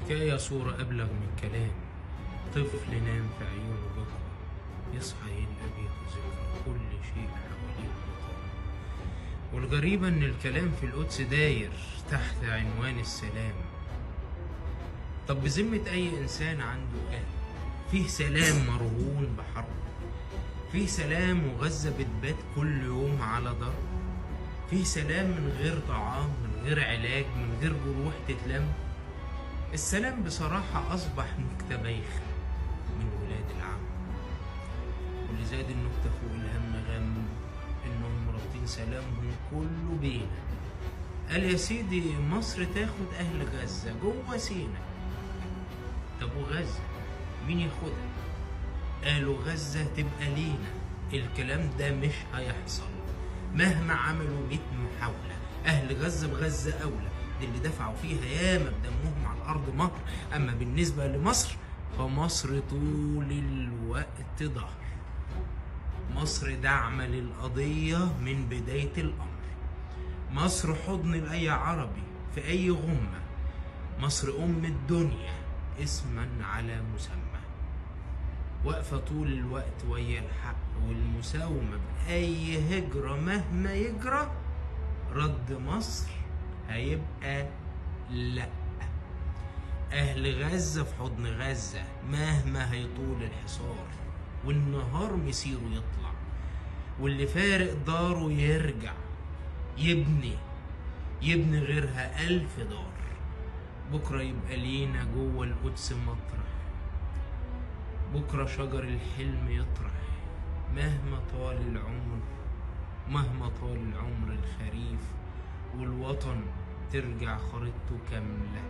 الحكاية صورة أبلغ من كلام. طفل نام في عيونه بكرة، يصحى يلقى بيته ذكرى، كل شيء حواليه مطار. والغريبة إن الكلام في القدس داير تحت عنوان السلام. طب بذمة أي إنسان عنده أهل، فيه سلام مرهون بحرب؟ فيه سلام وغزة بتبات كل يوم على ضرب؟ فيه سلام من غير طعام، من غير علاج، من غير جروح تتلم؟ السلام بصراحة أصبح نكتة بايخة من ولاد العم. واللي زاد النكتة فوق الهم غم، إنهم رابطين سلامهم كله بينا. قال يا سيدي مصر تاخد أهل غزة جوه سينا. طب وغزة مين ياخدها؟ قالوا غزة تبقى لينا. الكلام ده مش هيحصل مهما عملوا 100 محاولة. أهل غزة بغزة أولى، دي اللي دفعوا فيها ياما بدمهم على الأرض مهر. أما بالنسبة لمصر فمصر طول الوقت ظهر. مصر داعمة للقضية من بداية الأمر. مصر حضن لأي عربي في أي غمة. مصر أم الدنيا اسما على مسمى، واقفة طول الوقت ويا الحق والمساومة بأي هجرة. مهما يجرى رد مصر هيبقى لأ. أهل غزة في حضن غزة مهما هيطول الحصار، والنهار مسيره يطلع، واللي فارق داره يرجع يبني غيرها 1000 دار. بكرة يبقى لينا جوه القدس مطرح، بكرة شجر الحلم يطرح. مهما طال العمر الخريف، والوطن ترجع خريطته كاملة.